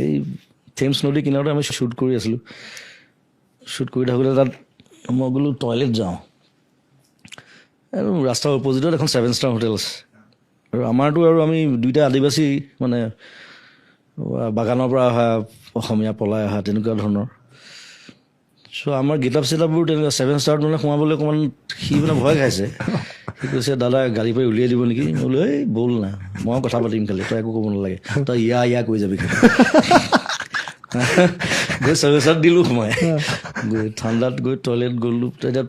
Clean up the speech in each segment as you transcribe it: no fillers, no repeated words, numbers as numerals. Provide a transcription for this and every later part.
এই থেমছ নদী কিনাৰতে আমি শ্বুট কৰি আছিলোঁ শ্বুট কৰি থাকোঁতে তাত মই বোলো টয়লেট যাওঁ আৰু ৰাস্তাৰ অপজিটত এখন 7 ষ্টাৰ হোটেল আছে আৰু আমাৰতো আৰু আমি দুইটা আদিবাসী মানে বাগানৰ পৰা অহা অসমীয়া পলাই অহা তেনেকুৱা ধৰণৰ চ' আমাৰ গেটআপ চেটআপবোৰ তেনেকুৱা 7 ষ্টাৰত মানে সোমাবলৈ অকণমান সি মানে ভয় খাইছে সি কৈছে দাদা গাড়ীৰ পৰা উলিয়াই দিব নেকি মই বোলো এই ব'ল না মই কথা পাতিম খালি তই একো ক'ব নালাগে তই ইয়া কৈ যাবি খালি গৈ 7 ষ্টাৰত দিলোঁ সোমাই গৈ ঠাণ্ডাত গৈ টয়লেট গ'লোঁ এতিয়া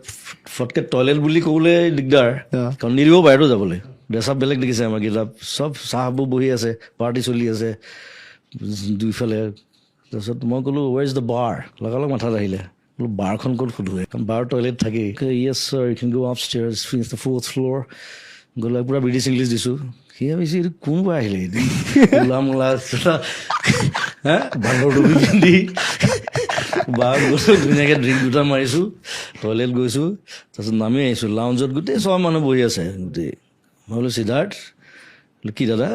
ফটকৈ টয়লেট বুলি ক'বলৈ দিগদাৰ কাৰণ নিদিব বাহিৰতো যাবলৈ ড্ৰেছ আপ বেলেগ দেখিছে আমাৰ গেটআপ চব চাহবোৰ বহি আছে পাৰ্টি চলি আছে দুইফালে তাৰপিছত মই ক'লোঁ ৱেৰ ইজ দ্য বাৰ লগালগ মাথাত আহিলে বোলো বাৰখন ক'ত সোধোৱে কাৰণ বাৰ টয়লেট থাকেই yes sir you can go up stairs finish the 4th floor গ'লে পূৰা ব্ৰিটিছ ইংলিছ দিছোঁ সি ভাবিছে এইটো কোনোবা আহিলে মোলা মোলা বান্দৰ টুপি পিন্ধি বাৰ গৈছোঁ ধুনীয়াকৈ ড্ৰিংক দুটা মাৰিছোঁ টয়লেট গৈছোঁ তাৰপিছত নামি আহিছোঁ লাউঞ্জত গোটেই চব মানুহ বহি আছে গোটেই মই বোলো সিদ্ধাৰ্থ বোলো কি দাদা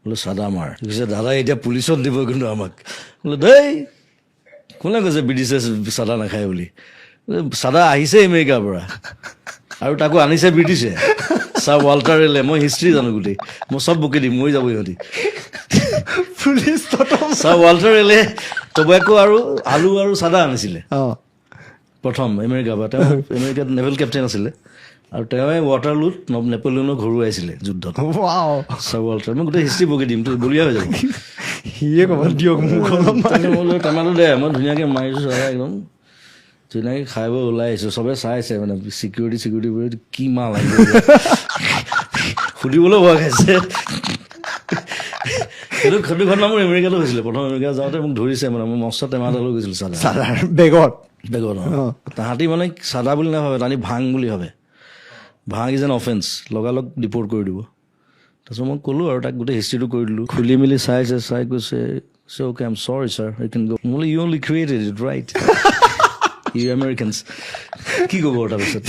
বোলো চাদা মাৰ কৈছে দাদা এতিয়া পুলিচত দিব কিন্তু আমাক বোলো দেই কোনে কৈছে ব্ৰিটিছে চাদা নাখায় বুলি চাদা আহিছে আমেৰিকাৰ পৰা আৰু তাকো আনিছে ব্ৰিটিছে ছাৰ ৱাল্টাৰ ৰেলে মই হিষ্ট্ৰী জানো গোটেই মই চব বকি দিম মৰি যাব সিহঁতি পুলিচ ছাৰ ৱাল্টাৰ ৰেলে টবেকো আৰু আলু আৰু চাদা আনিছিলে প্ৰথম আমেৰিকাৰ পৰা তেওঁ আমেৰিকাত নেভেল কেপ্টেইন আছিলে আৰু তেওঁৱে ৱাটাৰলুত নেপলিয়নক ঘৰুৱাইছিলে যুদ্ধত ছাৰ ৱাল্টাৰ মই গোটেই হিষ্ট্ৰী বকি দিম তো বলিয়া হৈ যাব সিয়ে ক'ব দিয়ক মই টেমাটো দে মই ধুনীয়াকৈ মাৰিছোঁ চাদা একদম ধুনীয়াকৈ খাই বৈ ওলাই আহিছোঁ চবে চাইছে মানে চিকিউৰিটি কি মাল আহিব সুধিবলৈ ভয় খাইছে সেইটো ঘটনা মোৰ আমেৰিকাতো হৈছিলে প্ৰথম আমেৰিকা যাওঁতে মোক ধৰিছে মানে মই মস্ত টেমা এটা লৈ গৈছিলোঁ চাদা বেগত তাহাঁতি মানে চাদা বুলি নাভাবে তাহাঁতি ভাং বুলি ভাবে ভাং ইজ এন অফেন্স লগালগ ডিপৰ্ট কৰি দিব তাৰপিছত মই ক'লোঁ আৰু তাক গোটেই হিষ্ট্ৰীটো কৰি দিলোঁ খুলি মেলি চাই কৈছে okay I am sorry sir I can go মই you only created it right you Americans কি ক'ব তাৰপিছত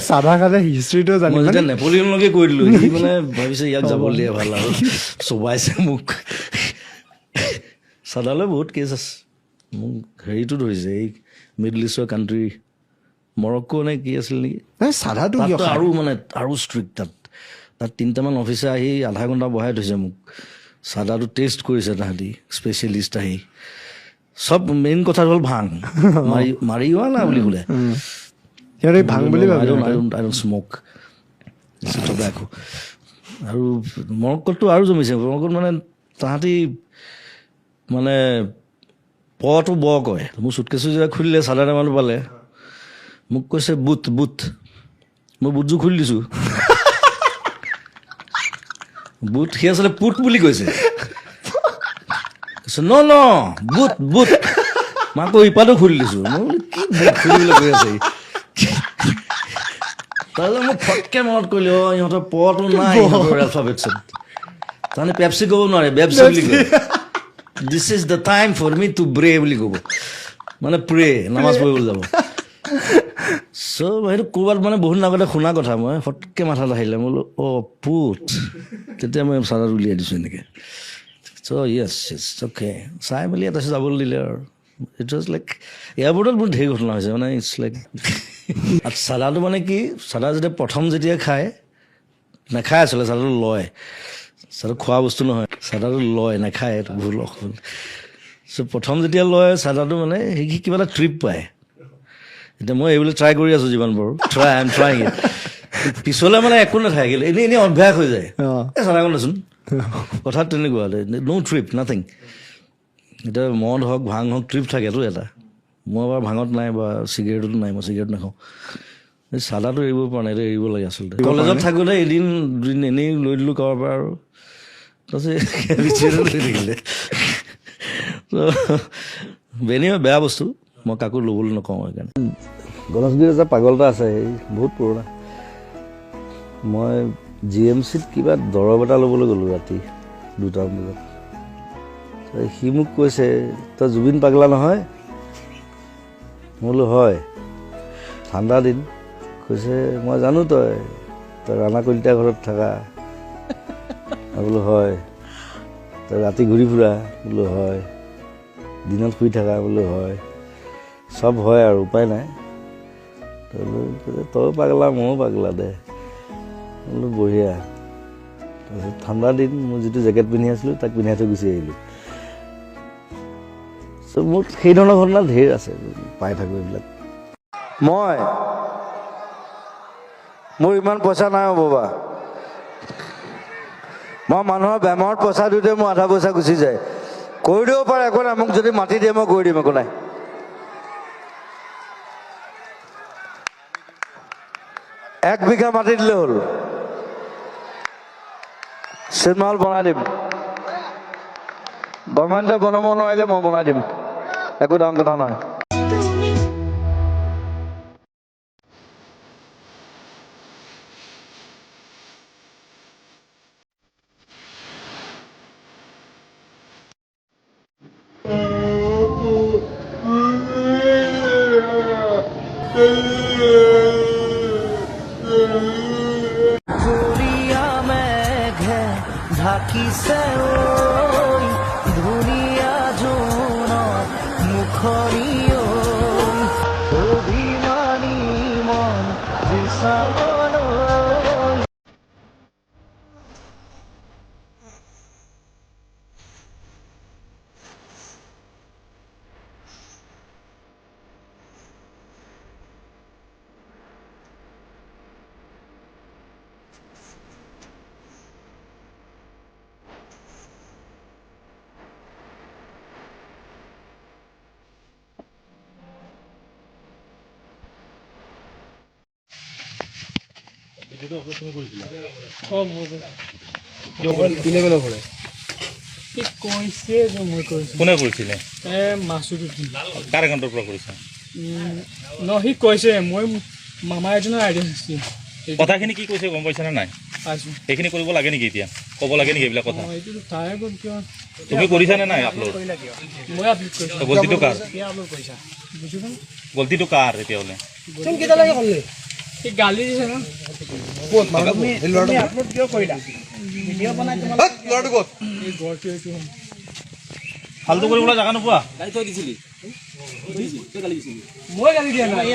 চাদা খালে হিষ্ট্ৰীটো জানি মই যেতিয়া নেপলিয়নলৈকে কৈ দিলোঁ সি মানে ভাবিছে ইয়াক যাব দিয়ে ভাল আৰু চবাইছে মোক চাদালৈ বহুত কেছ আছে মোক হেৰিটো ধৰিছে এই মিডল ইষ্টৰ কাণ্ট্ৰি মৰক্কো নে কি আছিল নেকি চাদাটো আৰু মানে আৰু ষ্ট্ৰিক্ট তাত 3টামান অফিচাৰ আহি আধা ঘণ্টা বহাই থৈছে মোক চাদাটো টেষ্ট কৰিছে তাহাঁতি স্পেচিয়েলিষ্ট আহি চব মেইন কথা হ'ল ভাং মাৰি যোৱা না বুলি ক'লে ভাং বুলি স্মক টবেকো আৰু মৰক্কোততো আৰু জমিছে মৰক্কোত মানে তাহাঁতি মানে পটো ব কয় মোৰ চুটকেছো যেতিয়া খুলিলে চাদা টেমাটো পালে মোক কৈছে বুট মই বুটযোৰ খুলি দিছোঁ বুট সি আচলতে পুট বুলি কৈছে ন বুট মই আকৌ ইপাতো খুলি দিছোঁ মই বোলো কি বুট খুলিবলৈ কৈ আছে তাৰপিছত মোক ফটকৈ মনত কৰিলে ইহঁতৰ পটো নাই এলফাবেটছত তাৰমানে পেপচি ক'ব নোৱাৰে বেপচি বুলি কয় this is the time for me to break বুলি ক'ব মানে প্ৰে নামাজ পঢ়িবলৈ যাব চ' সেইটো ক'ৰবাত মানে বহুত আগতে শুনা কথা মই ফটকৈ মাথাত আহিলে মই বোলো পুট তেতিয়া মই চাদাত উলিয়াই দিছোঁ এনেকৈ চ' য়েছ অ'কে চাই মেলি তাৰপিছত যাবলৈ দিলে আৰু ইট ৱাজ লাইক এয়াৰপৰ্টত বহুত ঢেৰ ঘটনা হৈছে মানে ইটছ লাইক চাদাটো মানে কি চাদা যেতিয়া খায় নাখায় আচলতে চাদাটো লয় চাদা খোৱা বস্তু নহয় চাদাটো লয় নাখায় এইটো ভুল অসুল চ' প্ৰথম যেতিয়া লয় চাদাটো মানে সি কিবা এটা ট্ৰিপ পায় এতিয়া মই এইবিলাক ট্ৰাই কৰি আছোঁ যিমান পাৰোঁ আই এম ট্ৰাইং ইট পিছলৈ মানে একো নাথাকিল এনেই অভ্যাস হৈ যায় এই চাদাকণ দেচোন কথাত তেনেকুৱা ন' ট্ৰিপ নাথিং এতিয়া মদ হওক ভাং হওক ট্ৰিপ থাকেতো এটা মই বাৰু ভাঙত নাই বা চিগাৰেটতো নাই মই চিগাৰেট নাখাওঁ এই চাদাটো এৰিব পৰা নাই এৰিব লাগে আচলতে কলেজত থাকোঁতে এদিন দুদিন এনেই লৈ দিলোঁ কাৰোবাৰ পৰা আৰু তাৰপিছত লৈ থাকিলে বেনিও বেয়া বস্তু মই কাকো ল'বলৈ নকওঁ সেইকাৰণে গণেশগুৰিত এটা পাগল এটা আছে এই বহুত পুৰণা মই GMCত কিবা দৰৱ এটা ল'বলৈ গ'লোঁ ৰাতি 2টামান বজাত সি মোক কৈছে তই জুবিন পাগলা নহয় মই বোলো হয় ঠাণ্ডা দিন কৈছে মই জানো তই ৰাণা কলিতা ঘৰত থাকা মই বোলো হয় ৰাতি ঘূৰি ফুৰা বোলো হয়, দিনত শুই থকা বোলো হয়, চব হয় আৰু উপায় নাই। তই পাগলা ময়ো পাগলা দে বোলো বঢ়িয়া। তাৰপিছত ঠাণ্ডা দিন মই যিটো জেকেট পিন্ধি আছিলোঁ তাক পিন্ধাই থৈ গুচি আহিলোঁ। চ' মোৰ সেই ধৰণৰ ঘটনা ঢেৰ আছে, পাই থাকোঁ এইবিলাক। মোৰ ইমান পইচা নাই বাবা, মই মানুহৰ বেমাৰত পইচা দিওঁতে মোৰ আধা পইচা গুচি যায়। কৰি দিব পাৰে একো নাই, মোক যদি মাতি দিয়ে মই কৰি দিম, একো নাই। এক বিঘা মাটি দিলে হ'ল, চিনেমা হল বনাই দিম। গভৰ্ণমেণ্টে বনাব নোৱাৰিলে মই বনাই দিম, একো ডাঙৰ কথা নহয়। ঢাকিছে ধুনীয়া জোনত মুখৰি অভিমানী মন বিচাৰলৈ। কোনে কৰিছিলে? কাৰ একাউণ্টৰ পৰা কৰিছে? সি কৈছে মই মামা এজনৰ আইডিয়া দিছিল। কথাখিনি কি কৈছে গম পাইছা নে নাই? সেইখিনি কৰিব লাগে নেকি এতিয়া? ক'ব লাগে নেকি এইবিলাক কথা? তুমি কৰিছা নে নাই আপলোড? মই আপলোড কৰিছোঁ। গলতিটো কাৰ? গলতিটো কাৰ তেতিয়াহ'লে? গালি দিছে ন? ফাল্টু কৰিবলৈ জাগা নোপোৱা? মই গালি দিয়া নাই।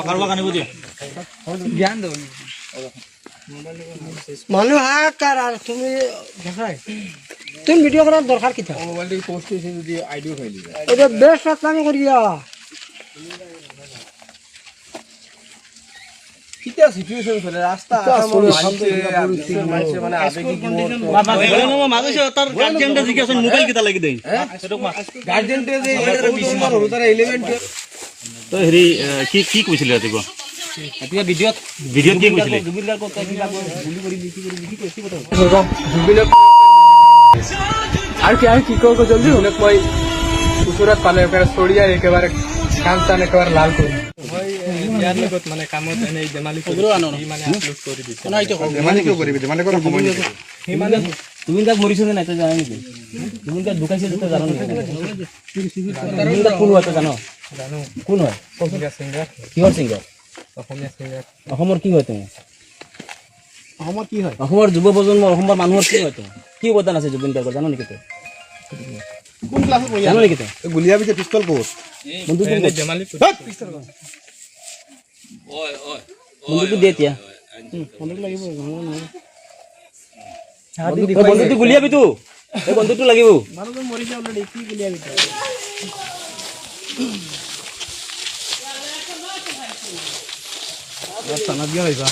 কাৰোবাক আনিব দিয়া। মানুহ হাকাৰ আৰু তুমি দেখাই তুমি ভিডিঅ' কৰাৰ দৰকাৰ কি থাকে? এটা বেষ্ট কাম কৰি দিয়া। হেৰি কি কৈছিলে ৰাতিপুৱা? ভিডিঅ'ত কি কৈছিলে? আৰু কি কৰিব জলদি মই ওচৰত পালে চৰিয়াই একেবাৰে কাম চান একেবাৰে লাল কৰি ইয়াৰ লগত মানে কামত এনেই ধেমালি কৰি মানে আপলোড কৰি দিছে। তুমি তাক মৰিছে নাই তই জানা নেকি? তুমি তাক ঢুকাইছে তই জানো নেকি? তুমি তাক কোন হয় তই জানো? কোন হয়? সিংগাৰ কিহৰ ছিংগাৰ? অসমীয়া সিংগাৰ। অসমৰ কি হয় তুমি? অসমৰ কি হয়? অসমৰ যুৱ প্ৰজন্মৰ অসমৰ মানুহৰ কি হয় তুমি? কি অৱদান আছে জুবিন গাৰ্গৰ জানো নেকি তই? জানো নেকি তই? গুলিয়া পিছে পিস্তল ক'ত? ধেমালি বন্ধুটো দে এতিয়া। বন্ধুটো গুলিয়াবি তো, এই বন্ধুটো লাগিব। মানুহটো মৰিছে অলৰেডি, কি গুলিয়াবি তই? থানাত দিয়া আহিবা।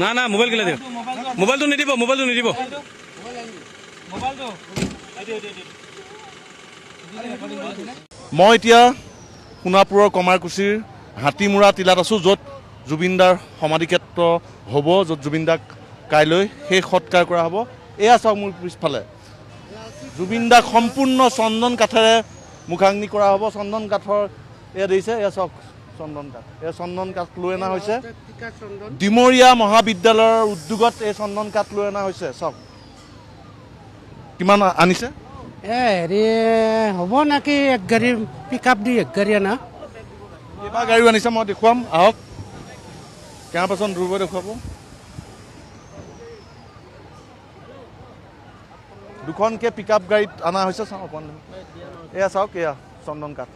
না না মোবাইল গেলে দিয়ক মোবাইলটো নিদিব মই এতিয়া সোণাপুৰৰ কমাৰকুছিৰ হাতীমূৰা টিলাত আছোঁ, য'ত জুবিনদাৰ সমাধিক্ষেত্ৰ হ'ব, য'ত জুবিনদাক কাইলৈ শেষ সৎকাৰ কৰা হ'ব। এয়া চাওক মোৰ পিছফালে জুবিনদাক সম্পূৰ্ণ চন্দন কাঠেৰে মুখাগ্নি কৰা হ'ব। চন্দন কাঠৰ এয়া দেখিছে, এয়া চাওক চন্দন কাঠ, এয়া চন্দন কাঠ লৈ অনা হৈছে ডিমৰীয়া মহাবিদ্যালয়ৰ উদ্যোগত। এই চন্দন কাঠ লৈ অনা হৈছে, চাওক কিমান আনিছে। হেৰি হ'ব নেকি, এক গাড়ী পিক আপ দি এক গাড়ী আনা। কেইবা গাড়ীও আনিছে মই দেখুৱাম, আহক। কেনে পাচন ধ্ৰুৱ দেখুৱাব। দুখনকৈ পিক আপ গাড়ীত অনা হৈছে, চাওঁ অকণ। এয়া চাওক, এয়া চন্দন কাঠ,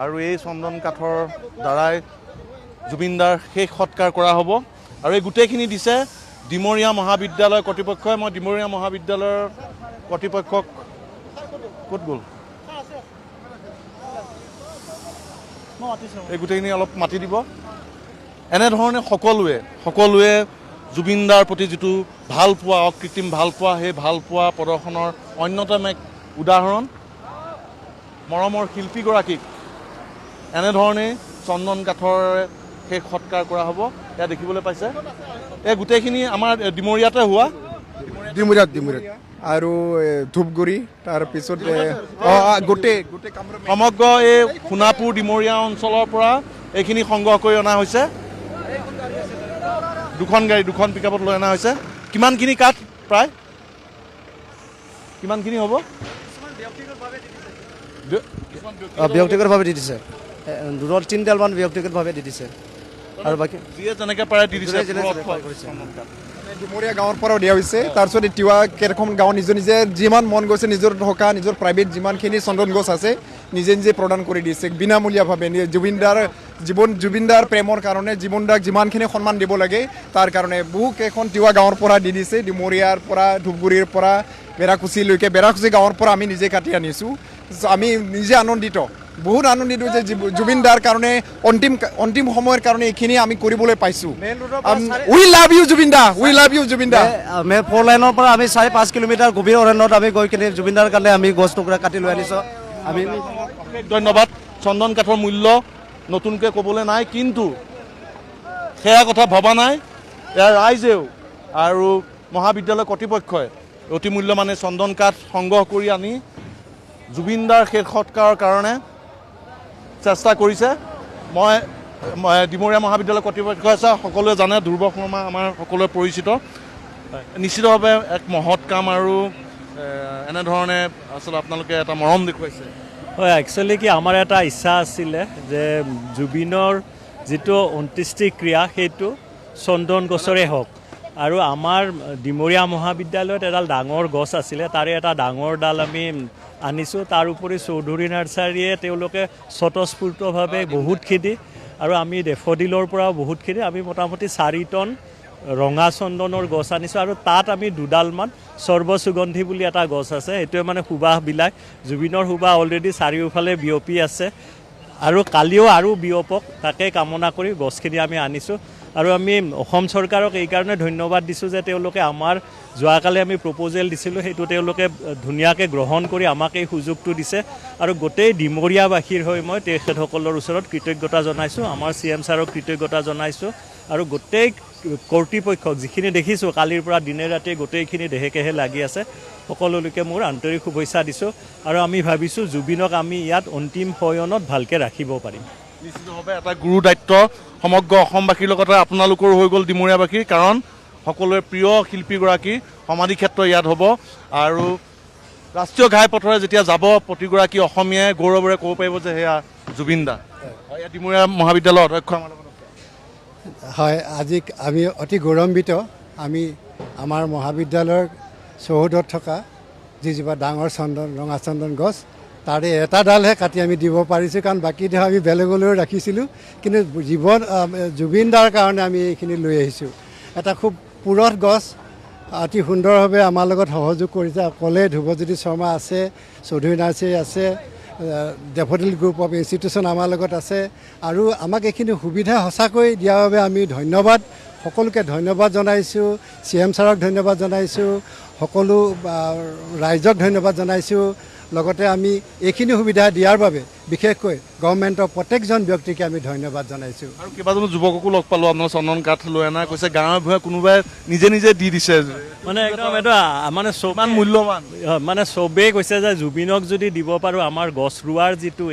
আৰু এই চন্দন কাঠৰ দ্বাৰাই জুবিনদাৰ শেষ সৎকাৰ কৰা হ'ব। আৰু এই গোটেইখিনি দিছে ডিমৰীয়া মহাবিদ্যালয় কৰ্তৃপক্ষই। মই ডিমৰীয়া মহাবিদ্যালয়ৰ কৰ্তৃপক্ষক ক'ত গ'ল, এই গোটেইখিনি অলপ মাতি দিব। এনেধৰণে সকলোৱে জুবিনদাৰ প্ৰতি যিটো ভাল পোৱা, অকৃত্ৰিম ভাল পোৱা, সেই ভাল পোৱা প্ৰদৰ্শনৰ অন্যতম এক উদাহৰণ। মৰমৰ শিল্পীগৰাকীক এনেধৰণেই চন্দন কাঠৰে শেষ সৎকাৰ কৰা হ'ব। এয়া দেখিবলৈ পাইছে, এই গোটেইখিনি আমাৰ ডিমৰীয়াতে হোৱা, ডিমৰীয়াত আৰু ধূপগুৰি, তাৰপিছত গোটেই সমগ্ৰ এই সোণাপুৰ ডিমৰীয়া অঞ্চলৰ পৰা এইখিনি সংগ্ৰহ কৰি অনা হৈছে। দুখন পিক আপত লৈ অনা হৈছে। কিমানখিনি কাঠ, প্ৰায় কিমানখিনি হ'ব? ব্যক্তিগতভাৱে দি দিছে, দূৰত 3ডালমান ব্যক্তিগতভাৱে দি দিছে, আৰু বাকী যিয়ে যেনেকৈ পাৰে দি দিছে। ডিমৰীয়া গাঁৱৰ পৰাও দিয়া হৈছে। তাৰপিছত তিৱা কেইখন গাঁও নিজে যিমান মন গৈছে, নিজৰ থকা নিজৰ প্ৰাইভেট যিমানখিনি চন্দন গছ আছে নিজে প্ৰদান কৰি দিছে বিনামূলীয়াভাৱে। জুবিনদাৰ প্ৰেমৰ কাৰণে জুবিনদাক যিমানখিনি সন্মান দিব লাগে তাৰ কাৰণে বহুকেইখন তিৱা গাঁৱৰ পৰা দি দিছে। ডিমৰীয়াৰ পৰা, ধূপগুৰিৰ পৰা, বেৰাকুচিলৈকে। বেৰাকুচি গাঁৱৰ পৰা আমি নিজে কাটি আনিছোঁ। আমি নিজে আনন্দিত, বহুত আনন্দিত যে জুবিনদাৰ কাৰণে অন্তিম সময়ৰ কাৰণে এইখিনি আমি কৰিবলৈ পাইছোঁ। উই লাভ ইউ জুবিনদা, উই লাভ ইউ জুবিনদা। 4 লাইনৰ পৰা আমি 4-5 কিলোমিটাৰ গভীৰ অৰণ্যত আমি গৈ কিনে জুবিনদাৰ কাৰণে আমি গছ টুকুৰা কাটি লৈ আনিছোঁ। আমি অশেষ ধন্যবাদ। চন্দন কাঠৰ মূল্য নতুনকৈ ক'বলৈ নাই, কিন্তু সেয়া কথা ভবা নাই ইয়াৰ ৰাইজেও আৰু মহাবিদ্যালয় কৰ্তৃপক্ষই। অতি মূল্যমানে চন্দন কাঠ সংগ্ৰহ কৰি আনি জুবিনদাৰ শেষ সৎকাৰৰ কাৰণে চেষ্টা কৰিছে। মই ডিমৰীয়া মহাবিদ্যালয় কৰ্তৃপক্ষই আছে, সকলোৱে জানে, ধ্ৰুৱ শৰ্মা আমাৰ সকলোৱে পৰিচিত। নিশ্চিতভাৱে এক মহৎ কাম, আৰু এনেধৰণে আচলতে আপোনালোকে এটা মৰম দেখুৱাইছে। হয়, একচুৱেলি কি আমাৰ এটা ইচ্ছা আছিলে যে জুবিনৰ যিটো অন্ত্যেষ্টিক্ৰিয়া সেইটো চন্দন গছৰে হওক। আৰু আমাৰ ডিমৰীয়া মহাবিদ্যালয়ত এডাল ডাঙৰ গছ আছিলে, তাৰে এটা ডাঙৰ ডাল আমি আনিছোঁ। তাৰ উপৰি চৌধুৰী নাৰ্চাৰীয়ে তেওঁলোকে স্বতঃস্ফূৰ্তভাৱে বহুতখিনি, আৰু আমি ডেফডিলৰ পৰাও বহুতখিনি, আমি মোটামুটি 4 টন ৰঙা চন্দনৰ গছ আনিছোঁ। আৰু তাত আমি 2ডালমান সৰ্বসুগন্ধি বুলি এটা গছ আছে, সেইটোৱে মানে সুবাসবিলাক, জুবিনৰ সুবাস অলৰেডি চাৰিওফালে বিয়পি আছে, আৰু কালিও আৰু বিয়পক তাকে কামনা কৰি গছখিনি আমি আনিছোঁ। আৰু আমি অসম চৰকাৰক এইকাৰণে ধন্যবাদ দিছোঁ যে তেওঁলোকে আমাৰ যোৱাকালি আমি প্ৰপ'জেল দিছিলোঁ, সেইটো তেওঁলোকে ধুনীয়াকৈ গ্ৰহণ কৰি আমাক এই সুযোগটো দিছে। আৰু গোটেই ডিমৰীয়াবাসীৰ হৈ মই তেখেতসকলৰ ওচৰত কৃতজ্ঞতা জনাইছোঁ, আমাৰ CM ছাৰক কৃতজ্ঞতা জনাইছোঁ, আৰু গোটেই কৰ্তৃপক্ষক যিখিনি দেখিছোঁ কালিৰ পৰা দিনে ৰাতিয়ে গোটেইখিনি দেহেকেহে লাগি আছে, সকলোলৈকে মোৰ আন্তৰিক শুভেচ্ছা দিছোঁ। আৰু আমি ভাবিছোঁ জুবিনক আমি ইয়াত অন্তিম শয়নত ভালকৈ ৰাখিব পাৰিম। নিশ্চিতভাৱে এটা গুৰু দায়িত্ব সমগ্ৰ অসমবাসীৰ লগতে আপোনালোকৰো হৈ গ'ল, ডিমৰীয়াবাসীৰ, কাৰণ সকলোৰে প্ৰিয় শিল্পীগৰাকী সমাধিক্ষেত্ৰ ইয়াত হ'ব। আৰু ৰাষ্ট্ৰীয় ঘাইপথৰে যেতিয়া যাব প্ৰতিগৰাকী অসমীয়াই গৌৰৱেৰে ক'ব পাৰিব যে সেয়া জুবিন দা। ইয়াত ডিমৰীয়া মহাবিদ্যালয়ৰ অধ্যক্ষ আমাৰ লগত আছে। হয়, আজি আমি অতি গৌৰৱান্বিত। আমি আমাৰ মহাবিদ্যালয়ৰ চৌহদত থকা যিজোপা ডাঙৰ ৰঙা চন্দন গছ, তাৰে এটা ডালহে কাটি আমি দিব পাৰিছোঁ, কাৰণ বাকী দেহ আমি বেলেগলৈও ৰাখিছিলোঁ, কিন্তু জুবিন দাৰ কাৰণে আমি এইখিনি লৈ আহিছোঁ। এটা খুব পুৰঠ গছ, অতি সুন্দৰভাৱে আমাৰ লগত সহযোগ কৰিছে। অকলে ধ্ৰুৱজ্যোতি শৰ্মা আছে, চৌধুৰী নাৰ্চাৰী আছে, ডেফোডিল গ্ৰুপ অফ ইনষ্টিটিউশ্যন আমাৰ লগত আছে আৰু আমাক এইখিনি সুবিধা সঁচাকৈ দিয়াৰ বাবে আমি ধন্যবাদ, সকলোকে ধন্যবাদ জনাইছোঁ। CM ছাৰক ধন্যবাদ জনাইছোঁ, সকলো ৰাইজক ধন্যবাদ জনাইছোঁ। লগতে আমি এইখিনি সুবিধা দিয়াৰ বাবে বিশেষকৈ গভৰ্ণমেণ্টৰ প্ৰত্যেকজন ব্যক্তিকে আমি ধন্যবাদ জনাইছোঁ। আৰু কেইবাজনো যুৱককো লগ পালোঁ, আপোনাৰ চন্দন কাঠ লৈ অনা কৈছে গাঁৱে ভূঞে কোনোবাই নিজে নিজে দি দিছে, মানে একদম এইটো মানে ইমান মূল্যৱান। মানে চবেই কৈছে যে জুবিনক যদি দিব পাৰোঁ আমাৰ গছ ৰোৱাৰ যিটো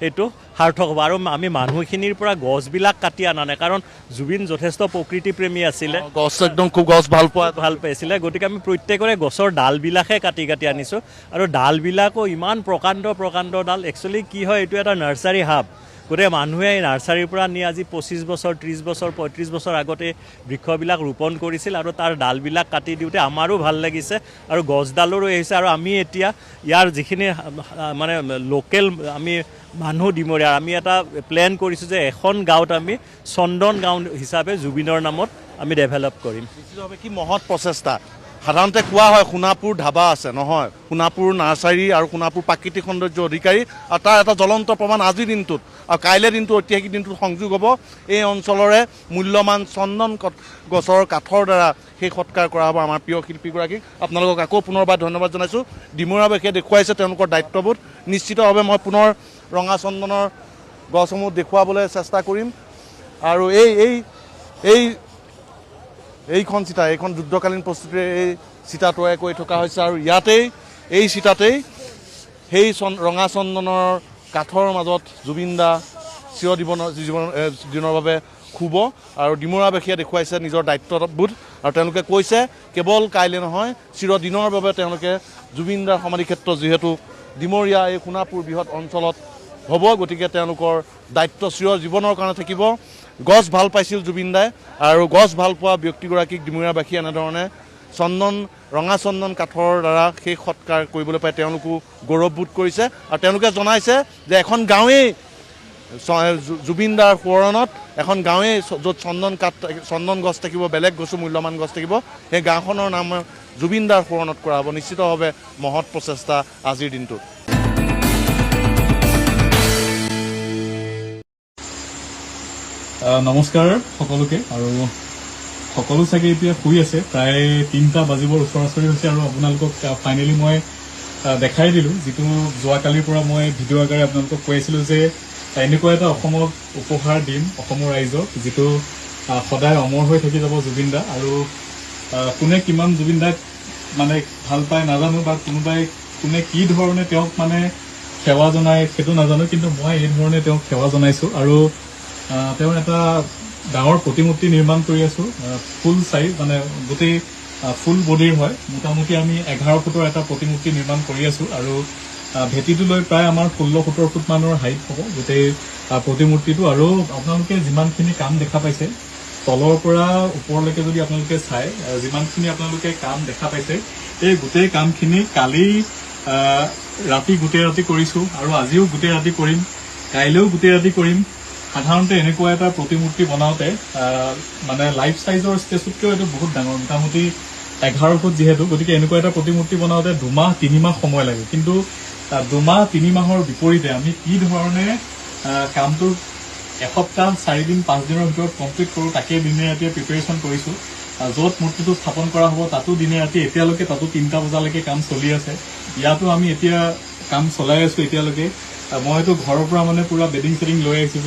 সেইটো সাৰ্থক হ'ব। আৰু আমি মানুহখিনিৰ পৰা গছবিলাক কাটি অনা নাই, কাৰণ জুবিন যথেষ্ট প্ৰকৃতিপ্ৰেমী আছিলে, গছ একদম খুব গছ ভাল ভাল পাইছিলে। গতিকে আমি প্ৰত্যেকৰে গছৰ ডালবিলাকহে কাটি কাটি আনিছোঁ। আৰু ডালবিলাকো ইমান প্ৰকাণ্ড প্ৰকাণ্ড ডাল। একচুৱেলি কি হয়, এইটো এটা নাৰ্চাৰী হাব। গতিকে মানুহে এই নাৰ্চাৰীৰ পৰা নি আজি 25 বছৰ 30 বছৰ 35 বছৰ আগতে বৃক্ষবিলাক ৰোপণ কৰিছিল আৰু তাৰ ডালবিলাক কাটি দিওঁতে আমাৰো ভাল লাগিছে আৰু গছডালো ৰৈ আহিছে। আৰু আমি এতিয়া ইয়াৰ যিখিনি মানে লোকেল আমি মানুহ ডিমৰীয়াৰ আমি এটা প্লেন কৰিছোঁ যে এখন গাঁৱত আমি চন্দন গাঁও হিচাপে জুবিনৰ নামত আমি ডেভেলপ কৰিম। নিশ্চিতভাৱে কি মহৎ প্ৰচেষ্টা। সাধাৰণতে কোৱা হয় সোণাপুৰ ধাবা আছে, নহয়, সোণাপুৰ নাৰ্চাৰী আৰু সোণাপুৰ প্ৰাকৃতিক সৌন্দৰ্য অধিকাৰী, আৰু তাৰ এটা জ্বলন্ত প্ৰমাণ আজিৰ দিনটোত আৰু কাইলৈ দিনটো ঐতিহাসিক দিনটোত সংযোগ হ'ব। এই অঞ্চলৰে মূল্যৱান চন্দন গছৰ কাঠৰ দ্বাৰা সেই সৎকাৰ কৰা হ'ব আমাৰ প্ৰিয় শিল্পীগৰাকীক। আপোনালোকক আকৌ পুনৰবাৰ ধন্যবাদ জনাইছোঁ। ডিমৰীয়াবাসীয়ে দেখুৱাইছে তেওঁলোকৰ দায়িত্ববোধ। নিশ্চিতভাৱে মই পুনৰ ৰঙা চন্দনৰ গছসমূহ দেখুৱাবলৈ চেষ্টা কৰিম। আৰু এইখন চিতা, এইখন যুদ্ধকালীন প্ৰস্তুতিৰে এই চিতা তৈয়াৰ কৰি থকা হৈছে আৰু ইয়াতেই এই চিতাতেই সেই ৰঙা চন্দনৰ কাঠৰ মাজত জুবিন দা চিৰদিনৰ বাবে শুব। আৰু ডিমৰীয়াবাসীয়ে দেখুৱাইছে নিজৰ দায়িত্ববোধ আৰু তেওঁলোকে কৈছে কেৱল কাইলৈ নহয়, চিৰদিনৰ বাবে তেওঁলোকে জুবিন দাৰ সমাধিক্ষেত্ৰ যিহেতু ডিমৰীয়া এই সোণাপুৰ বৃহৎ অঞ্চলত হ'ব, গতিকে তেওঁলোকৰ দায়িত্ব চিৰজীৱনৰ কাৰণে থাকিব। গছ ভাল পাইছিল জুবিন দাই আৰু গছ ভাল পোৱা ব্যক্তিগৰাকীক ডিমৰীয়াবাসীয়ে এনেধৰণে ৰঙা চন্দন কাঠৰ দ্বাৰা সেই সৎকাৰ কৰিবলৈ পাই তেওঁলোকো গৌৰৱবোধ কৰিছে। আৰু তেওঁলোকে জনাইছে যে এখন গাঁৱেই জুবিন দাৰ সোঁৱৰণত, এখন গাঁৱেই য'ত চন্দন গছ থাকিব, বেলেগ গছো মূল্যৱান গছ থাকিব, সেই গাঁওখনৰ নাম জুবিন দাৰ সোঁৱৰণত কৰা হ'ব। নিশ্চিতভাৱে মহৎ প্ৰচেষ্টা আজিৰ দিনটোত। নমস্কাৰ সকলোকে। আৰু সকলো চাগে এতিয়া শুই আছে, প্ৰায় 3টা বাজিবৰ ওচৰা-ওচৰি হৈছে। আৰু আপোনালোকক ফাইনেলি মই দেখাই দিলোঁ, যিটো যোৱাকালিৰ পৰা মই ভিডিঅ' আকাৰে আপোনালোকক কৈ আছিলোঁ যে এনেকুৱা এটা অসমক উপহাৰ দিম, অসমৰ ৰাইজক, যিটো সদায় অমৰ হৈ থাকি যাব জুবিন দা। আৰু কোনে কিমান জুবিন দাক মানে ভাল পায় নাজানো, বা কোনে কি ধৰণে তেওঁক মানে সেৱা জনায় সেইটো নাজানো, কিন্তু মই এই ধৰণে তেওঁক সেৱা জনাইছোঁ। আৰু তেওঁৰ এটা ডাঙৰ প্ৰতিমূৰ্তি নিৰ্মাণ কৰি আছোঁ, ফুল চাইজ, মানে গোটেই ফুল বডিৰ হয়। মোটামুটি আমি 11 ফুটৰ এটা প্ৰতিমূৰ্তি নিৰ্মাণ কৰি আছোঁ। আৰু ভেটিটো লৈ প্ৰায় আমাৰ 16-17 ফুট মানৰ হাইট হ'ব গোটেই প্ৰতিমূৰ্তিটো। আৰু আপোনালোকে যিমানখিনি কাম দেখা পাইছে, তলৰ পৰা ওপৰলৈকে যদি আপোনালোকে চাই, যিমানখিনি আপোনালোকে কাম দেখা পাইছে, এই গোটেই কামখিনি কালি ৰাতি গোটেই ৰাতি কৰিছোঁ, আৰু আজিও গোটেই ৰাতি কৰিম, কাইলৈও গোটেই ৰাতি কৰিম। সাধাৰণতে এনেকুৱা এটা প্ৰতিমূৰ্তি বনাওঁতে মানে লাইফ চাইজৰ ষ্টেচুতকৈও এইটো বহুত ডাঙৰ, মোটামুটি 11 ফুট যিহেতু, গতিকে এনেকুৱা এটা প্ৰতিমূৰ্তি বনাওঁতে 2-3 মাহ সময় লাগে। কিন্তু 2-3 মাহৰ বিপৰীতে আমি কি ধৰণে কামটো এসপ্তাহ 4 দিন 5 দিনৰ ভিতৰত কমপ্লিট কৰোঁ, তাকে দিনে ৰাতিয়ে প্ৰিপেৰেশ্যন কৰিছোঁ। য'ত মূৰ্তিটো স্থাপন কৰা হ'ব তাতো দিনে ৰাতি, এতিয়ালৈকে তাতো 3টা বজালৈকে কাম চলি আছে। ইয়াতো আমি এতিয়া কাম চলাই আছোঁ এতিয়ালৈকে। মইতো ঘৰৰ পৰা মানে পুৰা বেডিং চেডিং লৈ আহিছোঁ।